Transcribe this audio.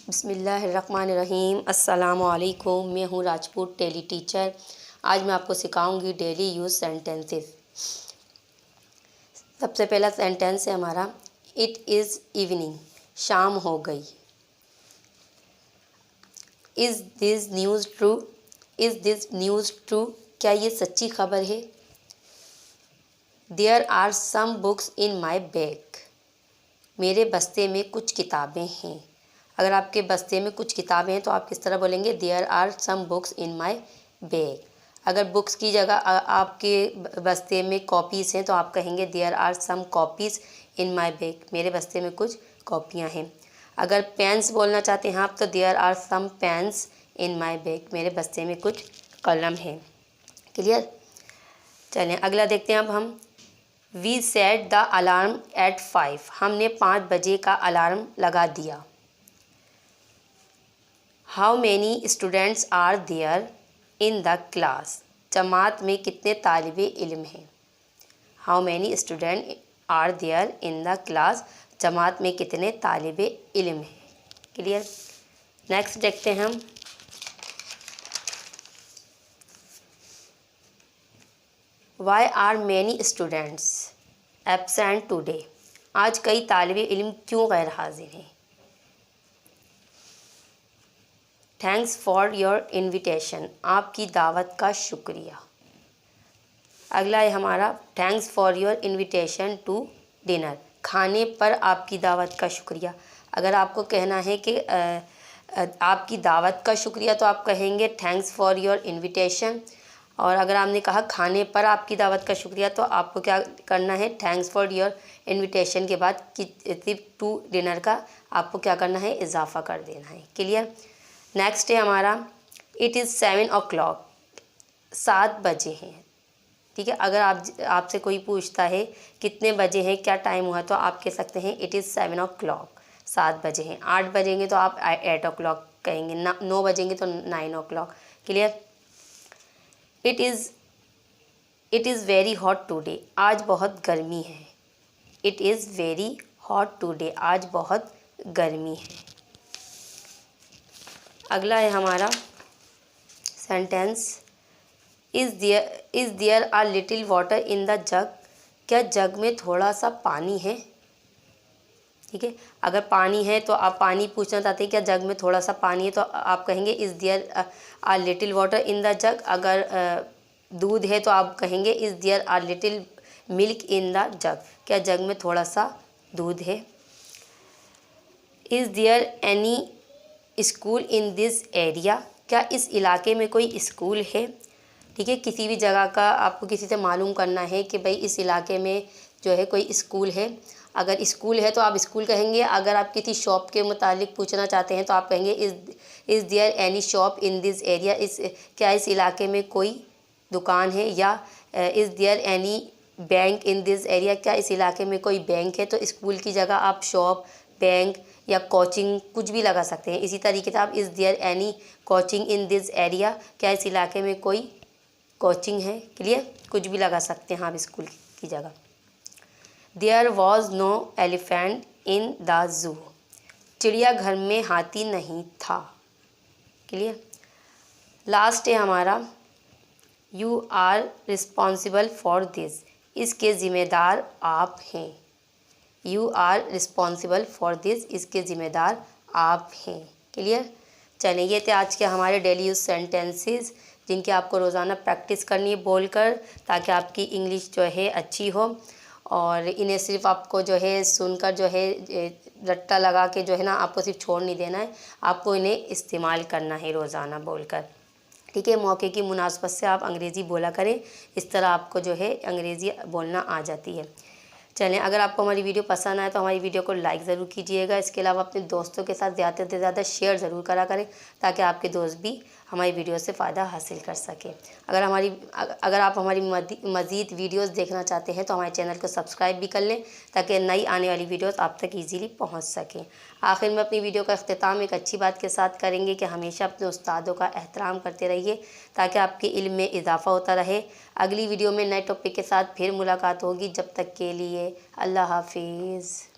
बिस्मिल्लाहिर्रहमानिर्रहीम। अस्सलामुअलैकुम। मैं हूँ राजपूत टेली टीचर। आज मैं आपको सिखाऊंगी डेली यूज़ सेंटेंसेस। सबसे पहला सेंटेंस है हमारा इट इज़ इवनिंग, शाम हो गई। Is this news true, is this news true, क्या ये सच्ची खबर है। There are some books in my bag, मेरे बस्ते में कुछ किताबें हैं। अगर आपके बस्ते में कुछ किताबें हैं तो आप किस तरह बोलेंगे, there are some books in my bag. अगर बुक्स की जगह आपके बस्ते में कॉपीज़ हैं तो आप कहेंगे there are some copies in my bag, मेरे बस्ते में कुछ कॉपियाँ हैं। अगर पेन्स बोलना चाहते हैं आप तो there are some pens in my bag, मेरे बस्ते में कुछ कलम हैं। क्लियर। चलें अगला देखते हैं अब हम। We set the alarm at 5, हमने 5 बजे का अलार्म लगा दिया। How many students are there in the class, जमात में कितने तालिबे इल्म हैं। How many student are there in the class, जमात में कितने तालिबे इल्म हैं। क्लियर। नेक्स्ट देखते हैं हम। Why are many students absent today, आज कई तालिबे इल्म क्यों गैर हाजिर हैं। थैंक्स फॉर योर इन्विटेशन, आपकी दावत का शुक्रिया। अगला है हमारा thanks for your invitation to dinner, खाने पर आपकी दावत का शुक्रिया। अगर आपको कहना है कि आपकी दावत का शुक्रिया तो आप कहेंगे थैंक्स फॉर योर इन्विटेशन। और अगर आपने कहा खाने पर आपकी दावत का शुक्रिया तो आपको क्या करना है, थैंक्स फॉर योर इन्विटेशन के बाद सिर्फ टू डिनर का आपको क्या करना है, इजाफा कर देना है। क्लियर। नेक्स्ट है हमारा इट इज़ 7 o'clock, 7 बजे हैं। ठीक है। अगर आपसे कोई पूछता है कितने बजे हैं, क्या टाइम हुआ, तो आप कह सकते हैं इट इज़ 7 o'clock, 7 बजे हैं। 8 बजेंगे तो आप 8 o'clock कहेंगे, 9 बजेंगे तो 9 o'clock। Clear. It is very hot today, आज बहुत गर्मी है। It is very hot today, आज बहुत गर्मी है। अगला है हमारा sentence is there a little water in the jug, क्या जग में थोड़ा सा पानी है। ठीक है। अगर पानी है तो आप पानी पूछना चाहते हैं क्या जग में थोड़ा सा पानी है तो आप कहेंगे is there a little water in the jug. अगर दूध है तो आप कहेंगे is there a little milk in the jug, क्या जग में थोड़ा सा दूध है। Is there any school in this area, क्या इस इलाके में कोई स्कूल है। ठीक है। किसी भी जगह का आपको किसी से मालूम करना है कि भाई इस इलाके में जो है कोई स्कूल है। अगर स्कूल है तो आप स्कूल कहेंगे। अगर आप किसी शॉप के मुतालिक पूछना चाहते हैं तो आप कहेंगे is there any shop in this area, क्या इस इलाके में कोई दुकान है। या is there any bank in this area, क्या इस इलाके में कोई बैंक है। तो स्कूल की जगह आप शॉप, बैंक या कोचिंग कुछ भी लगा सकते हैं। इसी तरीके से आप is there any coaching in this area, क्या इस इलाके में कोई कोचिंग है। क्लियर। कुछ भी लगा सकते हैं आप स्कूल की जगह। There was no elephant in the zoo, चिड़ियाघर में हाथी नहीं था। क्लियर। लास्ट है हमारा you are responsible for this, इसके ज़िम्मेदार आप हैं। You are responsible for this, इसके ज़िम्मेदार आप हैं। क्लियर। चलें ये थे आज के हमारे डेली यूज सेंटेंसेस जिनकी आपको रोज़ाना प्रैक्टिस करनी है बोलकर, ताकि आपकी इंग्लिश जो है अच्छी हो। और इन्हें सिर्फ आपको जो है सुनकर जो है रट्टा लगा के जो है ना आपको सिर्फ छोड़ नहीं देना है, आपको इन्हें इस्तेमाल करना है रोज़ाना बोलकर। ठीक है। मौके की मुनासबत से आप अंग्रेज़ी बोला करें, इस तरह आपको जो है अंग्रेज़ी बोलना आ जाती है। चलें अगर आपको हमारी वीडियो पसंद आए तो हमारी वीडियो को लाइक ज़रूर कीजिएगा। इसके अलावा अपने दोस्तों के साथ ज़्यादा से ज़्यादा शेयर ज़रूर करा करें ताकि आपके दोस्त भी हमारी वीडियो से फ़ायदा हासिल कर सकें। अगर आप हमारी मज़ीद वीडियोस देखना चाहते हैं तो हमारे चैनल को सब्सक्राइब भी कर लें ताकि नई आने वाली वीडियोस आप तक ईजीली पहुंच सकें। आखिर में अपनी वीडियो का अख्तिताम एक अच्छी बात के साथ करेंगे कि हमेशा अपने उस्तादों का एहतराम करते रहिए ताकि आपके इल्म में इजाफ़ा होता रहे। अगली वीडियो में नए टॉपिक के साथ फिर मुलाकात होगी। जब तक के लिए अल्लाह हाफिज़।